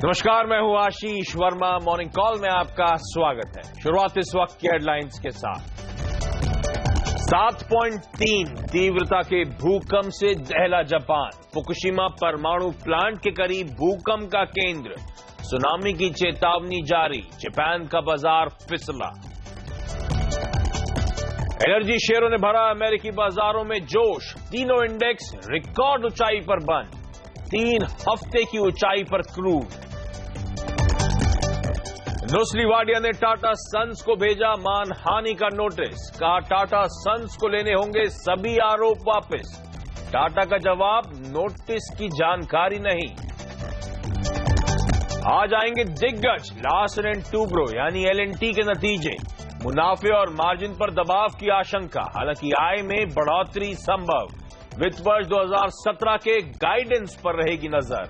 नमस्कार, मैं हूं आशीष वर्मा। मॉर्निंग कॉल में आपका स्वागत है। शुरुआत इस वक्त की हेडलाइंस के साथ। 7.3 तीव्रता के भूकंप से दहला जापान। फुकुशिमा परमाणु प्लांट के करीब भूकंप का केंद्र। सुनामी की चेतावनी जारी। जापान का बाजार फिसला। एनर्जी शेयरों ने भरा अमेरिकी बाजारों में जोश। तीनों इंडेक्स रिकॉर्ड ऊंचाई पर बंद। 3 हफ्ते की ऊंचाई पर क्रूड। नुस्ली वाडिया ने टाटा सन्स को भेजा मानहानि का नोटिस। कहा टाटा सन्स को लेने होंगे सभी आरोप वापस। टाटा का जवाब, नोटिस की जानकारी नहीं। आज आएंगे दिग्गज लार्सन एंड टूब्रो यानी LNT के नतीजे। मुनाफे और मार्जिन पर दबाव की आशंका, हालांकि आय में बढ़ोतरी संभव। वित्त वर्ष 2017 के गाइडेंस पर रहेगी नजर।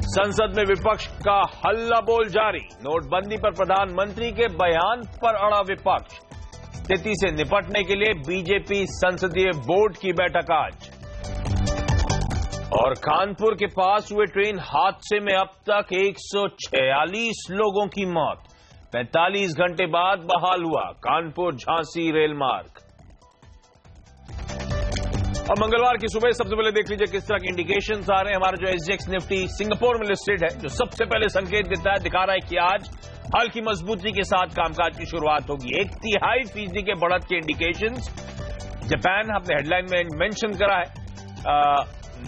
संसद में विपक्ष का हल्ला बोल जारी। नोटबंदी पर प्रधानमंत्री के बयान पर अड़ा विपक्ष। स्थिति से निपटने के लिए बीजेपी संसदीय बोर्ड की बैठक आज। और कानपुर के पास हुए ट्रेन हादसे में अब तक 146 लोगों की मौत। 45 घंटे बाद बहाल हुआ कानपुर झांसी रेल मार्ग। अब मंगलवार की सुबह सबसे पहले देख लीजिए किस तरह के इंडिकेशंस आ रहे हैं। हमारा जो SGX निफ्टी सिंगापुर में लिस्टेड है, जो सबसे पहले संकेत देता है, दिखा रहा है कि आज हल्की मजबूती के साथ कामकाज की शुरुआत होगी। 1/3% के बढ़त के इंडिकेशंस। जापान हमने हेडलाइन में मेंशन करा है।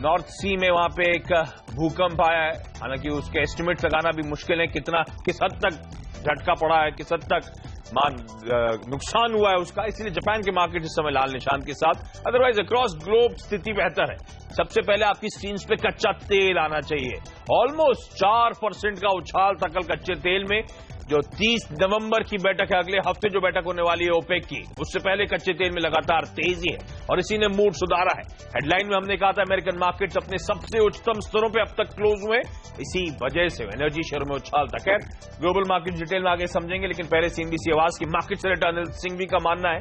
नॉर्थ सी में वहां पे एक भूकंप आया है, हालांकि उसके एस्टिमेट लगाना भी मुश्किल है। किस हद तक झटका पड़ा है, किस हद तक नुकसान हुआ है उसका, इसलिए जापान के मार्केट इस समय लाल निशान के साथ। अदरवाइज अक्रॉस ग्लोब स्थिति बेहतर है। सबसे पहले आपकी स्क्रीन पे कच्चा तेल आना चाहिए। ऑलमोस्ट 4% का उछाल तकल कच्चे तेल में, जो 30 नवंबर की बैठक है, अगले हफ्ते जो बैठक होने वाली है ओपेक की, उससे पहले कच्चे तेल में लगातार तेजी है और इसी ने मूड सुधारा है। हेडलाइन में हमने कहा था अमेरिकन मार्केट्स अपने सबसे उच्चतम स्तरों पे अब तक क्लोज हुए, इसी वजह से एनर्जी शेयर में उछाल तक है। ग्लोबल मार्केट डिटेल में आगे समझेंगे, लेकिन पहले CNBC आवाज की मार्केट सेलेक्टर अनिल सिंघवी का मानना है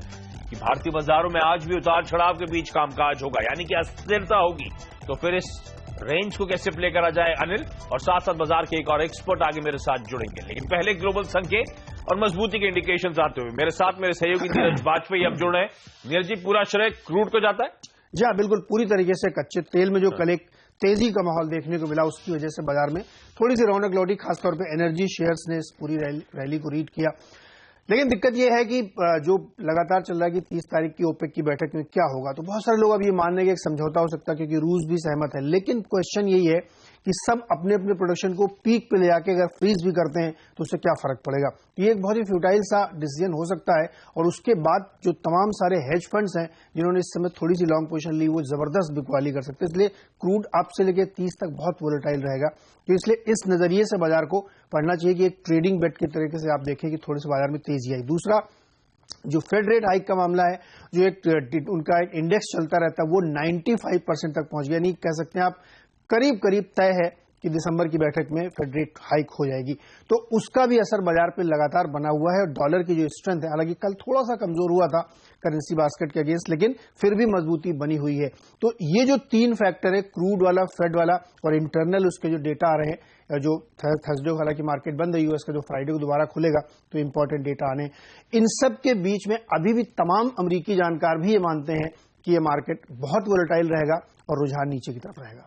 कि भारतीय बाजारों में आज भी उतार चढ़ाव के बीच कामकाज होगा, यानी कि अस्थिरता होगी। तो फिर इस रेंज को कैसे प्ले करा जाए, अनिल और साथ साथ बाजार के एक और एक्सपर्ट आगे मेरे साथ जुड़ेंगे। लेकिन पहले ग्लोबल संकेत और मजबूती के इंडिकेशंस आते हुए मेरे साथ मेरे सहयोगी नीरज वाजपेयी अब जुड़ रहे हैं। नीरज जी, पूरा श्रेय क्रूड को जाता है? जी हाँ, बिल्कुल पूरी तरीके से। कच्चे तेल में जो कल एक तेजी का माहौल देखने को मिला, उसकी वजह से बाजार में थोड़ी सी रौनक लौटी। खासतौर पर एनर्जी शेयर्स ने इस पूरी रैली को रीड किया। लेकिन दिक्कत यह है कि जो लगातार चल रहा है कि 30 तारीख की ओपेक की बैठक में क्या होगा, तो बहुत सारे लोग अब ये मान रहे हैं कि एक समझौता हो सकता है, क्योंकि रूस भी सहमत है। लेकिन क्वेश्चन यही है कि सब अपने अपने प्रोडक्शन को पीक पे ले आके अगर फ्रीज भी करते हैं तो उससे क्या फर्क पड़ेगा। ये एक बहुत ही फ्यूटाइल सा डिसीजन हो सकता है। और उसके बाद जो तमाम सारे हेज फंड्स हैं जिन्होंने इस समय थोड़ी सी लॉन्ग पोजीशन ली, वो जबरदस्त बिकवाली कर सकते हैं। इसलिए क्रूड अप से लेकर 30 तक बहुत वोलेटाइल रहेगा। तो इसलिए इस नजरिए से बाजार को पढ़ना चाहिए कि एक ट्रेडिंग बेट के तरीके से आप देखें कि थोड़े से बाजार में तेजी आई। दूसरा, जो फेड रेट हाइक का मामला है, जो एक उनका एक इंडेक्स चलता रहता है, वो 95% तक पहुंच गया। नहीं कह सकते हैं आप, करीब करीब तय है कि दिसंबर की बैठक में फेड रेट हाइक हो जाएगी। तो उसका भी असर बाजार पे लगातार बना हुआ है। और डॉलर की जो स्ट्रेंथ है, हालांकि कल थोड़ा सा कमजोर हुआ था करेंसी बास्केट के अगेंस्ट, लेकिन फिर भी मजबूती बनी हुई है। तो ये जो 3 फैक्टर है, क्रूड वाला, फेड वाला और इंटरनल उसके जो डेटा आ रहे हैं, जो थर्सडे को हालांकि मार्केट बंद है यूएस का, जो फ्राइडे को दोबारा खुलेगा तो इंपॉर्टेंट डेटा आने, इन सब के बीच में अभी भी तमाम अमेरिकी जानकार भी ये मानते हैं कि ये मार्केट बहुत वोलेटाइल रहेगा और रुझान नीचे की तरफ रहेगा।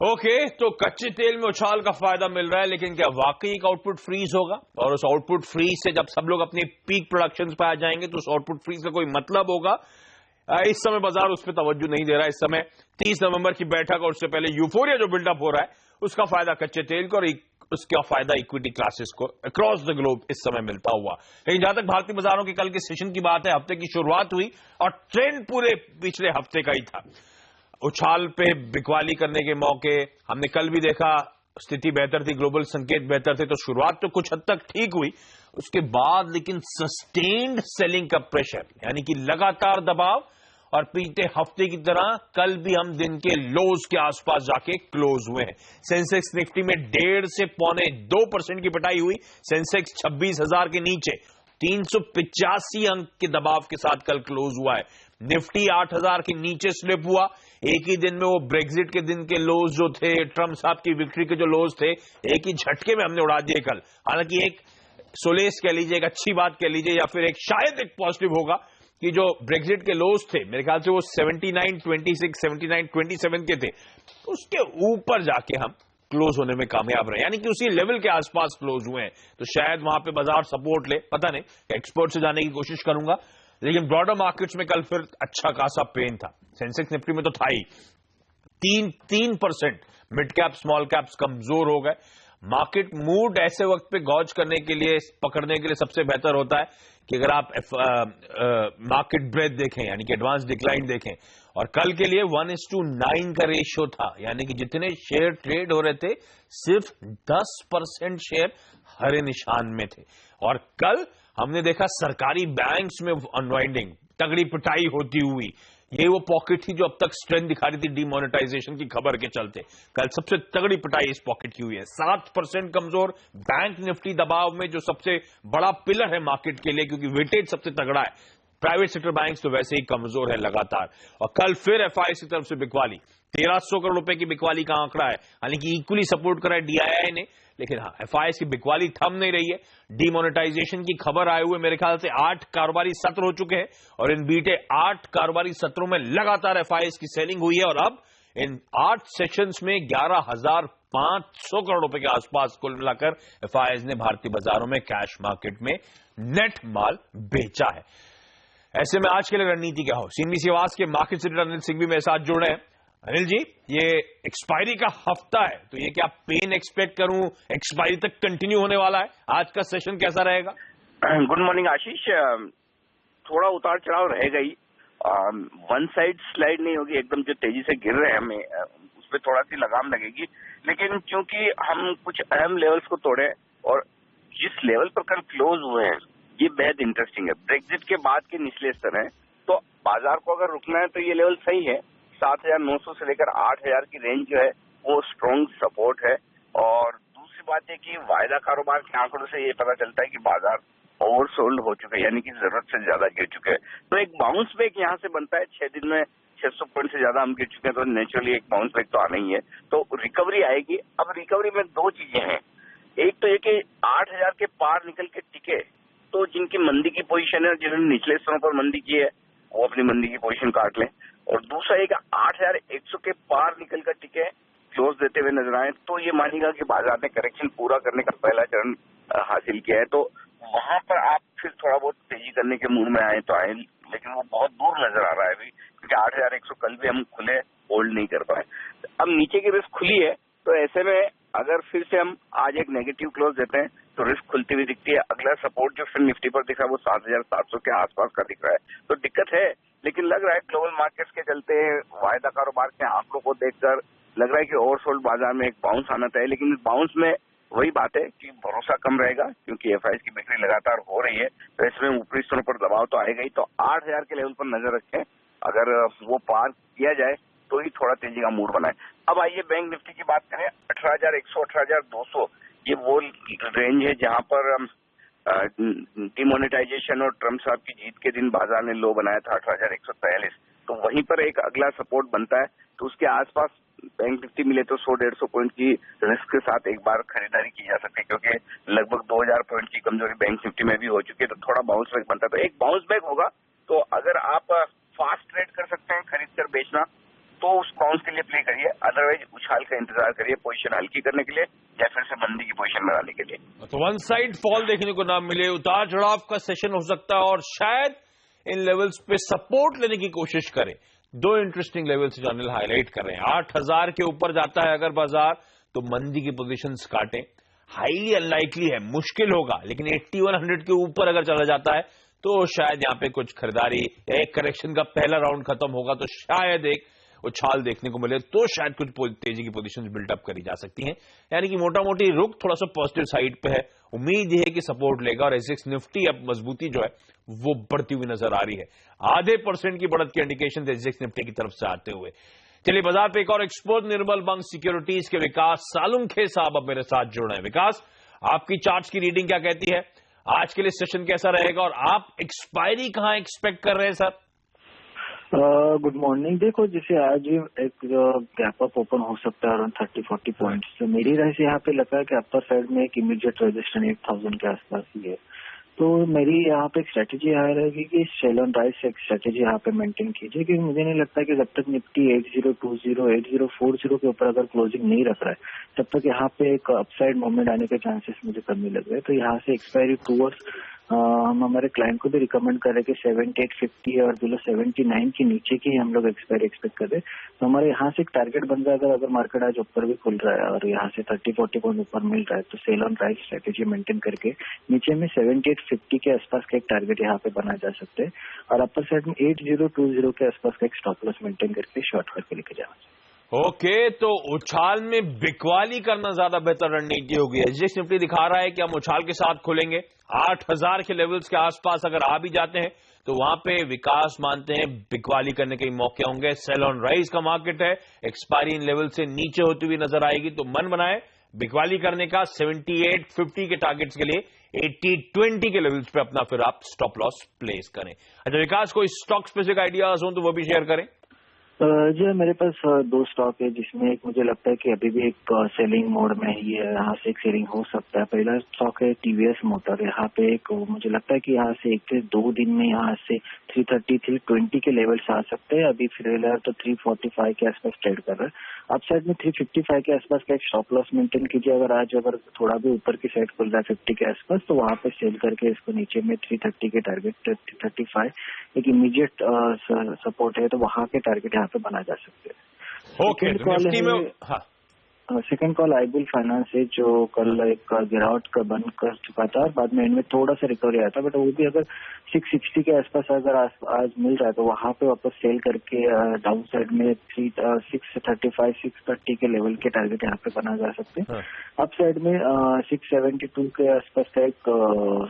ओके, तो कच्चे तेल में उछाल का फायदा मिल रहा है, लेकिन क्या वाकई एक आउटपुट फ्रीज होगा? और उस आउटपुट फ्रीज से जब सब लोग अपने पीक प्रोडक्शन पे आ जाएंगे तो उस आउटपुट फ्रीज का कोई मतलब होगा? इस समय बाजार उस पर तवज्जो नहीं दे रहा है। इस समय 30 नवंबर की बैठक और उससे पहले यूफोरिया जो बिल्डअप हो रहा है, उसका फायदा कच्चे तेल को और उसका फायदा इक्विटी क्लासेस को अक्रॉस द ग्लोब इस समय मिलता हुआ। लेकिन जहां तक भारतीय बाजारों के कल के सेशन की बात है, हफ्ते की शुरुआत हुई और ट्रेंड पूरे पिछले हफ्ते का ही था। उछाल पे बिकवाली करने के मौके हमने कल भी देखा, स्थिति बेहतर थी, ग्लोबल संकेत बेहतर थे, तो शुरुआत तो कुछ हद तक ठीक हुई। उसके बाद लेकिन सस्टेन्ड सेलिंग का प्रेशर, यानी कि लगातार दबाव, और पिछले हफ्ते की तरह कल भी हम दिन के लोज के आसपास जाके क्लोज हुए हैं। सेंसेक्स निफ्टी में 1.5 से 1.25% की पिटाई हुई। सेंसेक्स 26,000 के नीचे, 385 अंक के दबाव के साथ कल क्लोज हुआ है। निफ्टी 8000 के नीचे स्लिप हुआ। एक ही दिन में वो ब्रेग्जिट के दिन के लोज जो थे, ट्रंप साहब की विक्ट्री के जो लोज थे, एक ही झटके में हमने उड़ा दिए कल। हालांकि एक सोलेस कह लीजिए, एक अच्छी बात कह लीजिए, या फिर एक शायद एक पॉजिटिव होगा कि जो ब्रेग्जिट के लोज थे, मेरे ख्याल से वो 79.26 79.27 के थे, उसके ऊपर जाके हम क्लोज होने में कामयाब रहे, यानी कि उसी लेवल के आसपास क्लोज हुए हैं। तो शायद वहां पे बाजार सपोर्ट ले, पता नहीं, एक्सपर्ट से जाने की कोशिश करूंगा। लेकिन ब्रॉडर मार्केट्स में कल फिर अच्छा खासा पेन था। सेंसेक्स निफ्टी में तो था ही 3% मिड कैप स्मॉल कैप्स कमजोर हो गए। मार्केट मूड ऐसे वक्त पे गॉज करने के लिए, पकड़ने के लिए सबसे बेहतर होता है कि अगर आप मार्केट ब्रेथ देखें, यानी कि एडवांस डिक्लाइन देखें, और कल के लिए 1:9 का रेशियो था, यानी कि जितने शेयर ट्रेड हो रहे थे सिर्फ 10% शेयर हरे निशान में थे। और कल हमने देखा सरकारी बैंक्स में अनवाइंडिंग, तगड़ी पिटाई होती हुई। ये वो पॉकेट थी जो अब तक स्ट्रेंथ दिखा रही थी डिमोनेटाइजेशन की खबर के चलते। कल सबसे तगड़ी पिटाई इस पॉकेट की हुई है। 7% कमजोर बैंक निफ्टी दबाव में, जो सबसे बड़ा पिलर है मार्केट के लिए, क्योंकि वेटेज सबसे तगड़ा है। प्राइवेट सेक्टर बैंक्स तो वैसे ही कमजोर है लगातार। और कल फिर एफआईआई की तरफ से बिकवाली, 1300 करोड़ रुपए की बिकवाली का आंकड़ा है, हालांकि इक्वली सपोर्ट करा है डीआईआई ने, लेकिन हाँ, एफआईआई की बिकवाली थम नहीं रही है। डिमोनेटाइजेशन की खबर आए हुए मेरे ख्याल से 8 कारोबारी सत्र हो चुके हैं, और इन बीते 8 कारोबारी सत्रों में लगातार एफआईआई की सेलिंग हुई है। और अब इन 8 सेशंस में 11,500 करोड़ रुपए के आसपास कुल मिलाकर एफआईआई ने भारतीय बाजारों में कैश मार्केट में नेट माल बेचा है। ऐसे में आज के लिए रणनीति क्या हो? सीएनबीसी आवाज के मार्केट से अनिल सिंह भी मेरे साथ जुड़े हैं। अनिल जी, ये एक्सपायरी का हफ्ता है, तो ये क्या पेन एक्सपेक्ट करूं? एक्सपायरी तक कंटिन्यू होने वाला है? आज का सेशन कैसा रहेगा? गुड मॉर्निंग आशीष। थोड़ा उतार चढ़ाव रहेगा ही, वन साइड स्लाइड नहीं होगी एकदम। जो तेजी से गिर रहे हैं हमें उस पर थोड़ा सी लगाम लगेगी, लेकिन क्योंकि हम कुछ अहम लेवल्स को तोड़े और जिस लेवल पर कल क्लोज हुए हैं ये बेहद इंटरेस्टिंग है। ब्रेग्जिट के बाद के निचले स्तर है, तो बाजार को अगर रुकना है तो ये लेवल सही है। 7,900 से लेकर 8,000 की रेंज जो है वो स्ट्रॉन्ग सपोर्ट है। और दूसरी बात है कि वायदा कारोबार के आंकड़ों से ये पता चलता है कि बाजार ओवरसोल्ड हो चुके हैं, यानी कि जरूरत से ज्यादा गिर चुके हैं। तो एक बाउंस बैक यहाँ से बनता है। 6 दिन में 600 पॉइंट से ज्यादा हम गिर चुके हैं, तो नेचुरली एक बाउंस बैक तो आना ही है। तो रिकवरी आएगी। अब रिकवरी में दो चीजें हैं। एक तो ये कि 8,000 के पार निकल के टिके तो जिनकी मंदी की पोजीशन है, जिन्होंने निचले स्तरों पर मंदी की है, वो अपनी मंदी की पोजीशन काट लें। और दूसरा एक 8,100 के पार निकल कर टिके क्लोज देते हुए नजर आए, तो ये मानेगा कि बाजार ने करेक्शन पूरा करने का पहला चरण हासिल किया है। तो वहां पर आप फिर थोड़ा बहुत तेजी करने के मूड में आए तो आए, लेकिन वो बहुत दूर नजर आ रहा है अभी, क्योंकि 8,100 कल भी हम खुले होल्ड नहीं कर पाए। अब नीचे की रिस्क खुली है, तो ऐसे में अगर फिर से हम आज एक नेगेटिव क्लोज देते हैं तो रिस्क खुलती हुई दिखती है। अगला सपोर्ट जो फिर निफ्टी पर दिख रहा है वो 7,700 के आसपास का दिख रहा है। तो दिक्कत है, लेकिन लग रहा है ग्लोबल मार्केट्स के चलते वायदा कारोबार के आंकड़ों को देखकर लग रहा है कि ओवरसोल्ड बाजार में एक बाउंस आना चाहिए। लेकिन इस बाउंस में वही बात है कि भरोसा कम रहेगा, क्योंकि एफआईआई की बिक्री लगातार हो रही है, तो इसमें ऊपरी स्तरों पर दबाव तो आएगा ही। तो 8,000 के लेवल पर नजर रखें, अगर वो पार किया जाए तो ही थोड़ा तेजी का मूड बनाए। अब आइए बैंक निफ्टी की बात करें। 18,100 18,200 ये वो रेंज है जहां पर डिमोनेटाइजेशन और ट्रंप साहब की जीत के दिन बाजार ने लो बनाया था 18,143। तो वहीं पर एक अगला सपोर्ट बनता है, तो उसके आसपास बैंक निफ्टी मिले तो 100-150 पॉइंट की रिस्क के साथ एक बार खरीदारी की जा सकती है, क्योंकि लगभग 2,000 पॉइंट की कमजोरी बैंक निफ्टी में भी हो चुकी है। तो थोड़ा बाउंस बैक बनता है, तो एक बाउंस बैक होगा। तो अगर आप फास्ट ट्रेड कर सकते हैं खरीद कर बेचना, तो उस बाउंस के लिए प्ले करिए, अदरवाइज उछाल का इंतजार करिए पोजीशन हल्की करने के लिए या फिर से मंदी की पोजीशन बनाने के लिए। तो वन साइड फॉल देखने को ना मिले, उतार चढ़ाव का सेशन हो सकता है, और शायद इन लेवल्स पे सपोर्ट लेने की कोशिश करें। दो इंटरेस्टिंग लेवल्स जो अनिल हाईलाइट कर रहे हैं, 8,000 के ऊपर जाता है अगर बाजार तो मंदी की पोजीशंस काटें। हाईली अनलाइकली है, मुश्किल होगा, लेकिन 8100 के ऊपर अगर चला जाता है तो शायद यहां पे कुछ खरीदारी या एक करेक्शन का पहला राउंड खत्म होगा, तो शायद एक उछाल देखने को मिले, तो शायद कुछ तेजी की पोजीशंस बिल्डअप करी जा सकती हैं। यानी कि मोटा मोटी रुख थोड़ा सा पॉजिटिव साइड पे है। उम्मीद यह है कि सपोर्ट लेगा, और एसएक्स निफ्टी अब मजबूती जो है वो बढ़ती हुई नजर आ रही है। आधे % की बढ़त के इंडिकेशन एसएक्स निफ्टी की तरफ से आते हुए। चलिए बाजार पे एक और एक्सपर्ट निर्मल बंग सिक्योरिटीज के विकास सालुंखे साहब अब मेरे साथ जुड़ रहे हैं। विकास, आपकी चार्ट्स की रीडिंग क्या कहती है? आज के लिए सेशन कैसा रहेगा और आप एक्सपायरी कहां एक्सपेक्ट कर रहे हैं सर? Good morning. देखो, जैसे आज एक गैप अप ओपन हो सकता है अराउंड 30-40 पॉइंट्स। तो मेरी राय से यहाँ पे लगता है कि अपर साइड में एक इमीडिएट रेजिस्टेंस 8000 के आसपास ही है। तो मेरी यहाँ पे एक स्ट्रेटेजी यहाँ रहेगी कि सेल ऑन राइज एक स्ट्रेटेजी यहाँ पे मेंटेन कीजिए, क्योंकि मुझे नहीं लगता कि जब तक निफ्टी 8020 8040 के ऊपर अगर क्लोजिंग नहीं रख रहा है तब तक यहाँ पे एक अपसाइड मूवमेंट आने के चांसेस मुझे कम ही लग रहे हैं। तो यहाँ से एक्सपायरी टूवर्ड्स हम हमारे क्लाइंट को भी रिकमेंड करें कि 7850 और बिलो 79 के नीचे की हम लोग एक्सपायरी एक्सपेक्ट करें। तो हमारे यहाँ से एक टारगेट बन रहा है, अगर मार्केट आज ऊपर भी खुल रहा है और यहाँ से 30-40 पॉइंट ऊपर मिल रहा है तो sell on rise strategy maintain करके नीचे में 7850 के आसपास का एक टारगेट यहाँ पे बना जा सकते हैं और अपर साइड में 8020 के आसपास का एक स्टॉप लॉस मेंटेन करके शॉर्ट करके लेके जाना चाहिए। ओके, तो उछाल में बिकवाली करना ज्यादा बेहतर रणनीति होगी। एसजीएक्स निफ्टी दिखा रहा है कि हम उछाल के साथ खुलेंगे 8000 के लेवल्स के आसपास अगर आ भी जाते हैं तो वहां पे विकास मानते हैं बिकवाली करने के मौके होंगे। सेल ऑन राइज का मार्केट है, एक्सपायरी इन लेवल से नीचे होती हुई नजर आएगी, तो मन बनाए बिकवाली करने का। 7850 के टारगेट्स के लिए 8020 के लेवल्स पे अपना फिर आप स्टॉप लॉस प्लेस करें। अच्छा विकास, कोई स्टॉक स्पेसिफिक आइडियाज हो तो वो भी शेयर करें। जी, मेरे पास दो स्टॉक है जिसमें एक मुझे लगता है कि अभी भी एक सेलिंग मोड में ही है, यहाँ से एक सेलिंग हो सकता है। पहला स्टॉक है टीवीएस मोटर। यहाँ पे एक मुझे लगता है कि यहाँ से 1 से 2 दिन में यहाँ से 330-320 के लेवल्स आ सकते हैं। अभी फिलहाल तो 345 के आसपास ट्रेड कर रहा है। अप साइड में 355 के आसपास का एक स्टॉप लॉस मेंटेन कीजिए। अगर थोड़ा भी ऊपर की साइड खुल रहा है 50 के आसपास तो वहां पे सेल करके इसको नीचे में 330 के टारगेट 335 एक इमीडिएट सपोर्ट है, तो वहां के टारगेट यहाँ पे बना जा सकते हैं। ओके, सेकंड कॉल आईबुल फाइनेंस है, जो कल एक गिरावट का बंद कर चुका था, बाद में इनमें थोड़ा सा रिकवरी आया था, बट वो भी अगर 660 के आसपास अगर आज मिल रहा है तो वहां पे वापस सेल करके डाउन साइड में 635-630 के लेवल के टारगेट यहाँ पे बना जा सकते हैं। अप साइड में 672 के आसपास का एक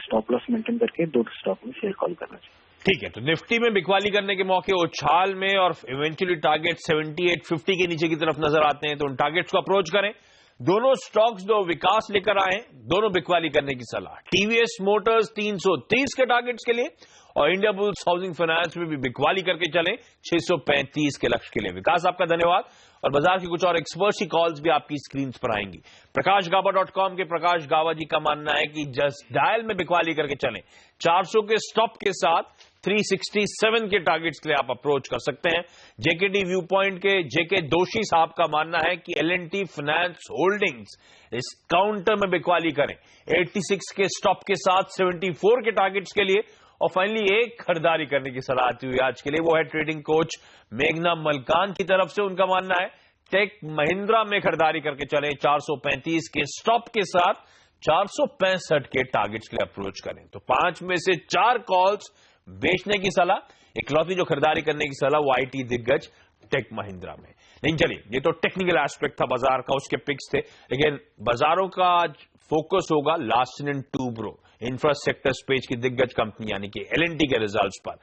स्टॉप लॉस मेंटेन करके 2 स्टॉक में सेल कॉल करना चाहिए। ठीक है, तो निफ्टी में बिकवाली करने के मौके उछाल में और इवेंचुअली टारगेट 7850 के नीचे की तरफ नजर आते हैं, तो उन टारगेट्स को अप्रोच करें। दोनों स्टॉक्स जो विकास लेकर आए, दोनों बिकवाली करने की सलाह। टीवीएस मोटर्स 330 के टारगेट्स के लिए और इंडिया बुल्स हाउसिंग फाइनेंस में भी बिकवाली करके चलें 635 के लक्ष्य के लिए। विकास, आपका धन्यवाद। और बाजार की कुछ और एक्सपर्ट्स की कॉल्स भी आपकी स्क्रीन पर आएंगी। प्रकाशगावा.com के प्रकाश गावा जी का मानना है कि जस्ट डायल में बिकवाली करके चलें। 400 के स्टॉप के साथ 367 के टारगेट्स के लिए आप अप्रोच कर सकते हैं। जेकेडी व्यू पॉइंट के जेके दोषी साहब का मानना है कि एल&टी फाइनेंस होल्डिंग्स इस काउंटर में बिकवाली करें 86 के स्टॉप के साथ 74 के टारगेट्स के लिए। और फाइनली एक खरीदारी करने की सलाह आती हुई आज के लिए, वो है ट्रेडिंग कोच मेघना मलकान की तरफ से। उनका मानना है टेक महिंद्रा में खरीदारी करके चले 435 के स्टॉप के साथ 465 के टारगेट्स के लिए अप्रोच करें। तो 5 में से 4 कॉल्स बेचने की सलाह, इकलौती जो खरीदारी करने की सलाह वो आईटी दिग्गज टेक महिंद्रा में। नहीं, चलिए, ये तो टेक्निकल एस्पेक्ट था बाजार का, उसके पिक्स थे, लेकिन बाजारों का आज फोकस होगा Larsen and Toubro infrastructure space की दिग्गज कंपनी यानी कि एल&टी के रिजल्ट्स पर।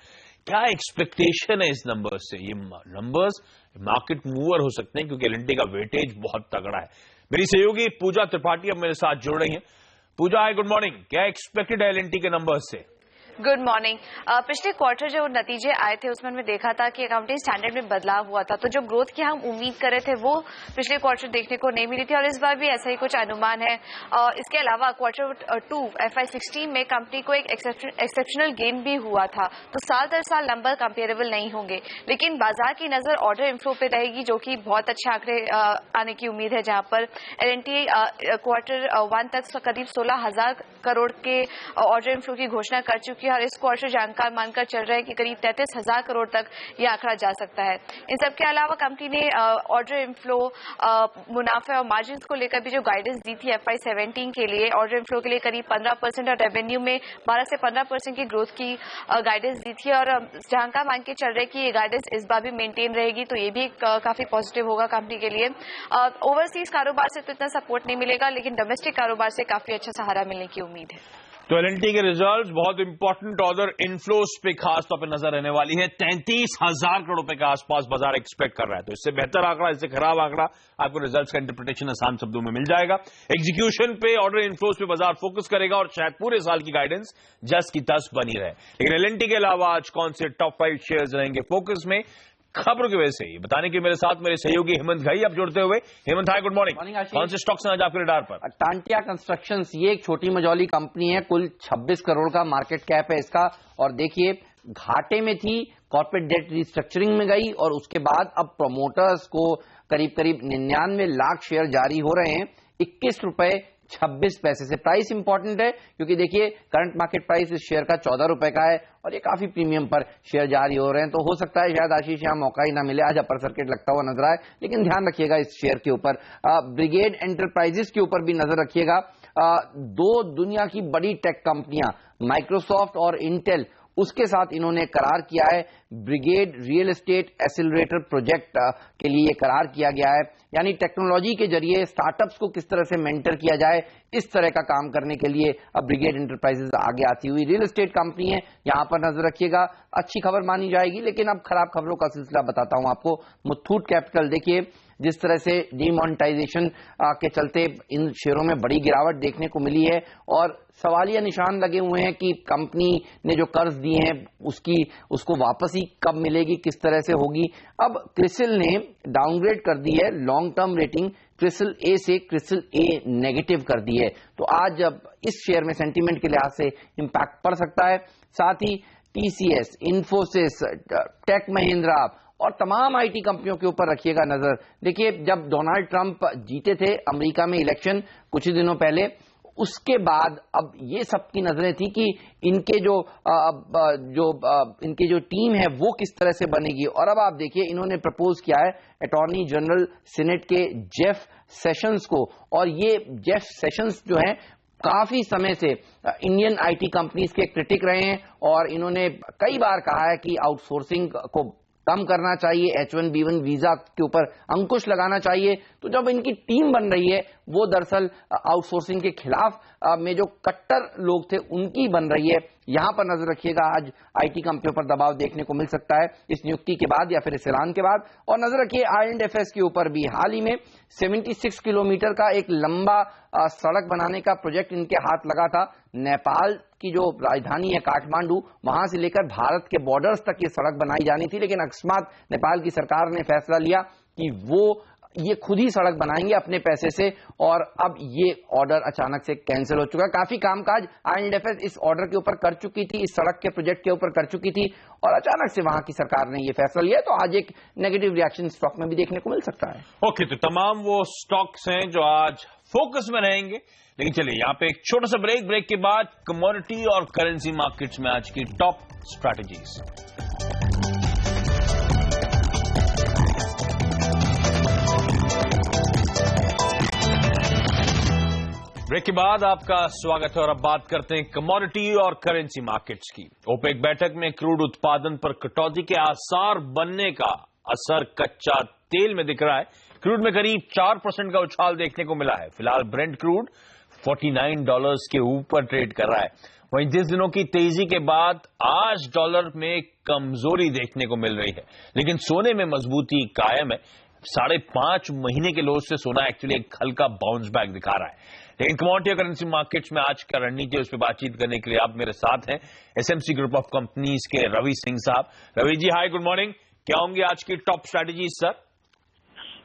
क्या एक्सपेक्टेशन है इस नंबर्स से? ये नंबर्स मार्केट मूवर हो सकते हैं क्योंकि एल&टी का वेटेज बहुत तगड़ा है। मेरी सहयोगी पूजा त्रिपाठी अब मेरे साथ जुड़ रही हैं। पूजा, हाय, गुड मॉर्निंग। क्या एक्सपेक्टेड है एल&टी के नंबर्स से? Good morning. पिछले क्वार्टर जो नतीजे आए थे उसमें हमने देखा था कि अकाउंटिंग स्टैंडर्ड में बदलाव हुआ था, तो जो ग्रोथ की हम उम्मीद कर रहे थे वो पिछले क्वार्टर देखने को नहीं मिली थी और इस बार भी ऐसा ही कुछ अनुमान है। इसके अलावा क्वार्टर 2 FY16 में कंपनी को एक एक्सेप्शनल गेन भी हुआ था, तो साल दर साल नंबर कंपेरेबल नहीं होंगे, लेकिन बाजार की नजर ऑर्डर इन्फ्लो पे रहेगी जो कि बहुत अच्छे आंकड़े आने की उम्मीद है, जहां पर एल&टी क्वार्टर 1 तक करीब 16,000 करोड़ के ऑर्डर इन्फ्लो की घोषणा कर चुकी है और इस क्वार्टर जानकार मानकर चल रहा है कि करीब 33,000 करोड़ तक यह आंकड़ा जा सकता है। इन सब के अलावा कंपनी ने ऑर्डर इन्फ्लो, मुनाफे और मार्जिन को लेकर भी जो गाइडेंस दी थी FY17 के लिए, ऑर्डर इन्फ्लो के लिए करीब 15% और रेवेन्यू में 12 से 15% की ग्रोथ की गाइडेंस दी थी और जानकार मान के चल रहे कि ये गाइडेंस इस बार भी मेंटेन रहेगी, तो ये भी काफी पॉजिटिव होगा कंपनी के लिए। ओवरसीज कारोबार से तो इतना सपोर्ट नहीं मिलेगा, लेकिन डोमेस्टिक कारोबार से काफी अच्छा सहारा मिलने की उम्मीद है। तो एलएनटी के रिजल्ट्स बहुत इंपॉर्टेंट ऑर्डर इनफ्लोस पे खास तौर पे नजर रहने वाली है। 33,000 करोड़ रुपए के आसपास बाजार एक्सपेक्ट कर रहा है। तो इससे बेहतर आंकड़ा, इससे खराब आंकड़ा, आपको रिजल्ट्स का इंटरप्रिटेशन आसान शब्दों में मिल जाएगा। एग्जीक्यूशन पे, ऑर्डर इनफ्लोस पे बाजार फोकस करेगा और शायद पूरे साल की गाइडेंस जस की तस बनी रहे। लेकिन एलएनटी के अलावा आज कौन से टॉप 5 शेयर्स रहेंगे फोकस में, खबरों की वजह से ही बताने के मेरे साथ मेरे सहयोगी हेमंत घई अब जुड़ते हुए। हेमंत, हाय, गुड मॉर्निंग। कौन से स्टॉक्स हैं आज आपके रडार पर? टांटिया कंस्ट्रक्शंस, ये एक छोटी मझौली कंपनी है, कुल 26 करोड़ का मार्केट कैप है इसका। और देखिए, घाटे में थी, कॉर्पोरेट डेट रिस्ट्रक्चरिंग में गई और उसके बाद अब प्रोमोटर्स को करीब करीब 99 लाख शेयर जारी हो रहे हैं, 21 रुपए 26 पैसे से। प्राइस इंपॉर्टेंट है क्योंकि देखिए करंट मार्केट प्राइस इस शेयर का 14 रुपए का है और ये काफी प्रीमियम पर शेयर जारी हो रहे हैं। तो हो सकता है शायद आशीष यहाँ मौका ही ना मिले, आज अपर सर्किट लगता हुआ नजर आए, लेकिन ध्यान रखिएगा इस शेयर के ऊपर। ब्रिगेड एंटरप्राइजेस के ऊपर भी नजर रखिएगा। दो दुनिया की बड़ी टेक कंपनियां माइक्रोसॉफ्ट और इंटेल, उसके साथ इन्होंने करार किया है। Brigade real estate accelerator project के लिए ये करार किया गया है, यानी टेक्नोलॉजी के जरिए स्टार्टअप्स को किस तरह से मेंटर किया जाए, इस तरह का काम करने के लिए अब ब्रिगेड एंटरप्राइजेस आगे आती हुई रियल एस्टेट कंपनी है, यहां पर नजर रखिएगा। अच्छी खबर मानी जाएगी, लेकिन अब खराब खबरों का सिलसिला बताता हूं आपको। मुथूट कैपिटल, देखिए जिस तरह से डीमोनेटाइजेशन के चलते इन शेयरों में बड़ी गिरावट देखने को मिली है और सवालिया निशान लगे हुए हैं कि कंपनी ने जो कर्ज दिए हैं उसको वापसी कब मिलेगी, किस तरह से होगी। अब क्रिसिल ने डाउनग्रेड कर दी है लॉन्ग टर्म रेटिंग, क्रिसिल ए से क्रिसिल ए नेगेटिव कर दी है। तो आज अब इस शेयर में सेंटीमेंट के लिहाज से इंपैक्ट पड़ सकता है। साथ ही टीसीएस, इन्फोसिस, टेक महिंद्रा और तमाम आईटी कंपनियों के ऊपर रखिएगा नजर। देखिए, जब डोनाल्ड ट्रंप जीते थे अमेरिका में इलेक्शन कुछ ही दिनों पहले, उसके बाद अब ये सबकी नजरें थी कि इनके इनकी जो टीम है वो किस तरह से बनेगी। और अब आप देखिए, इन्होंने प्रपोज किया है अटॉर्नी जनरल सीनेट के जेफ सेशंस को, और ये जेफ सेशंस जो है काफी समय से इंडियन आईटी कंपनीज के क्रिटिक रहे हैं और इन्होंने कई बार कहा है कि आउटसोर्सिंग को कम करना चाहिए, H1B1 वीजा के ऊपर अंकुश लगाना चाहिए। तो जब इनकी टीम बन रही है, वो दरअसल आउटसोर्सिंग के खिलाफ में जो कट्टर लोग थे उनकी बन रही है। यहां पर नजर रखिएगा, आज आईटी कंपनियों पर दबाव देखने को मिल सकता है इस नियुक्ति के बाद या फिर इस ऐलान के बाद। और नजर रखिए I&FS के ऊपर भी। हाल ही में 76 किलोमीटर का एक लंबा सड़क बनाने का प्रोजेक्ट इनके हाथ लगा था। नेपाल की जो राजधानी है काठमांडू, वहां से लेकर भारत के बॉर्डर्स तक ये सड़क बनाई जानी थी, लेकिन अकस्मात नेपाल की सरकार ने फैसला लिया कि वो ये खुद ही सड़क बनाएंगे अपने पैसे से, और अब ये ऑर्डर अचानक से कैंसिल हो चुका है। काफी कामकाज I&FS इस ऑर्डर के ऊपर कर चुकी थी, इस सड़क के प्रोजेक्ट के ऊपर कर चुकी थी, और अचानक से वहां की सरकार ने ये फैसला लिया। तो आज एक नेगेटिव रिएक्शन स्टॉक में भी देखने को मिल सकता है। ओके, तो तमाम वो स्टॉक्स हैं जो आज फोकस में रहेंगे। लेकिन चलिए, यहां पे एक छोटा सा ब्रेक के बाद कमोडिटी और करेंसी मार्केट्स में आज की टॉप स्ट्रैटेजीज। ब्रेक के बाद आपका स्वागत है और अब बात करते हैं कमोडिटी और करेंसी मार्केट्स की। ओपेक बैठक में क्रूड उत्पादन पर कटौती के आसार बनने का असर कच्चा तेल में दिख रहा है। क्रूड में करीब 4% का उछाल देखने को मिला है। फिलहाल ब्रेंट क्रूड $49 के ऊपर ट्रेड कर रहा है। वहीं 10 दिनों की तेजी के बाद आज डॉलर में कमजोरी देखने को मिल रही है, लेकिन सोने में मजबूती कायम है। 5.5 महीने के लोज से सोना एक्चुअली एक हल्का बाउंस बैक दिखा रहा है। लेकिन कमोडिटी और करेंसी मार्केट्स में आज का रणनीति है, उस पर बातचीत करने के लिए आप मेरे साथ हैं एसएमसी ग्रुप ऑफ कंपनीज के रवि सिंह साहब। Ravi ji, hi, good morning. क्या होंगी आज की top strategies sir?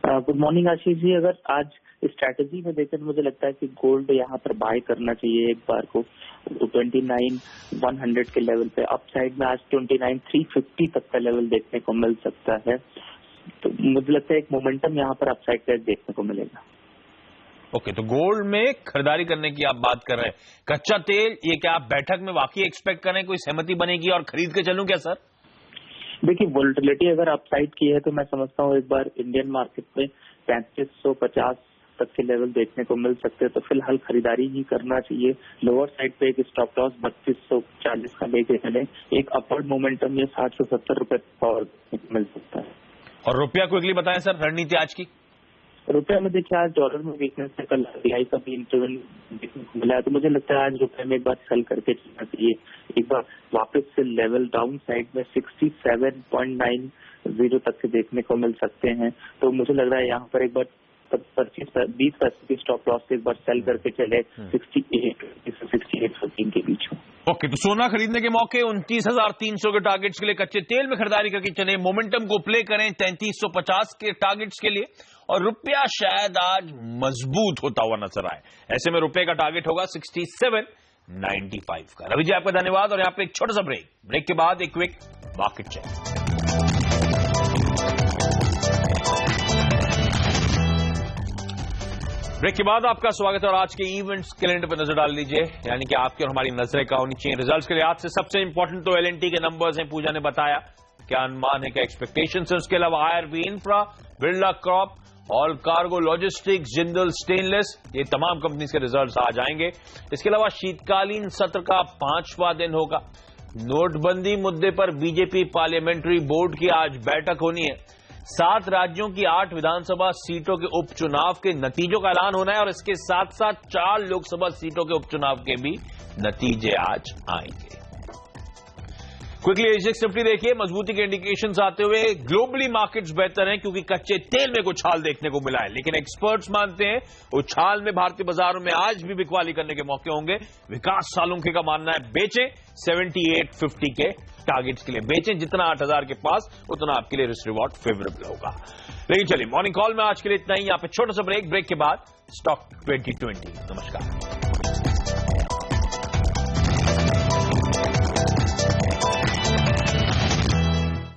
Good morning Ashish ji. अगर आज स्ट्रैटेजी में देखें तो मुझे लगता है कि गोल्ड यहाँ पर बाय करना चाहिए एक बार को। तो 29,100 के लेवल पे, अपसाइड में आज 29,350 तक का लेवल देखने को मिल सकता है। तो मुझे लगता है एक मोमेंटम यहाँ पर अपसाइड का देखने को मिलेगा। ओके, तो गोल्ड में खरीदारी करने की आप बात कर रहे हैं। कच्चा तेल, ये क्या आप बैठक में वाकई एक्सपेक्ट करें कोई सहमति बनेगी और खरीद के चलूं क्या सर? देखिए, वोलेटिलिटी अगर अपसाइड की है तो मैं समझता हूँ एक बार इंडियन मार्केट में 3550 तक के लेवल देखने को मिल सकते हैं। तो फिलहाल खरीदारी ही करना चाहिए। लोअर साइड पे एक स्टॉप लॉस 3240 का लेके चले, एक अपवर्ड मोमेंटम ये 60 से 70 रुपए और मिल सकता है। और रुपया क्विकली बताएं सर, रणनीति आज की? रुपये में देखिए आज डॉलर में वीकनेस है, कल RBI का भी इंटरव्यू मिला है, तो मुझे लगता है आज रुपये में एक बार सेल करके चलना चाहिए, एक बार वापस से लेवल डाउन साइड में 67.90 तक से देखने को मिल सकते हैं। तो मुझे लग रहा है यहाँ पर एक बार 20 पैसे की स्टॉप लॉस से एक बार सेल करके चले 68 के बीच में। ओके, तो सोना खरीदने के मौके 29,300 के टारगेट्स के लिए, कच्चे तेल में खरीदारी करके चले, मोमेंटम को प्ले करें 3350 के टारगेट्स के लिए, और रुपया शायद आज मजबूत होता हुआ नजर आए। ऐसे में रुपए का टारगेट होगा 67.95 का। रवि जी आपका धन्यवाद, और यहाँ पे एक छोटा सा ब्रेक के बाद एक क्विक मार्केट चेक। ब्रेक के बाद आपका स्वागत है, और आज के इवेंट्स कैलेंडर पर नजर डाल लीजिए, यानी कि आपकी और हमारी नजरें क्या होनी चाहिए रिजल्ट्स के लिए। आज से सबसे इंपॉर्टेंट तो L&T के नंबर्स हैं, पूजा ने बताया क्या अनुमान है, क्या एक्सपेक्टेशंस है। उसके अलावा IRB infra, Birla crop, all cargo logistics, Jindal stainless, ये तमाम कंपनीज के रिजल्ट्स आ जाएंगे। इसके अलावा शीतकालीन सत्र का 5वां दिन होगा। नोटबंदी मुद्दे पर बीजेपी पार्लियामेंट्री बोर्ड की आज बैठक होनी है। 7 राज्यों की 8 विधानसभा सीटों के उपचुनाव के नतीजों का ऐलान होना है, और इसके साथ साथ 4 लोकसभा सीटों के उपचुनाव के भी नतीजे आज आएंगे। क्विकली एजेक्स निफ्टी देखिए, मजबूती के इंडिकेशंस आते हुए ग्लोबली मार्केट्स बेहतर हैं, क्योंकि कच्चे तेल में उछाल देखने को मिला है, लेकिन एक्सपर्ट्स मानते हैं उछाल में भारतीय बाजारों में आज भी बिकवाली करने के मौके होंगे। विकास सालुंखे का मानना है बेचें, 7850 के टारगेट्स के लिए बेचें, जितना 8000 के पास उतना आपके लिए रिस्क रिवॉर्ड फेवरेबल होगा। लेकिन चलिए, मॉर्निंग कॉल में आज के लिए इतना ही। यहाँ पे छोटा सा ब्रेक के बाद स्टॉक 2020। नमस्कार।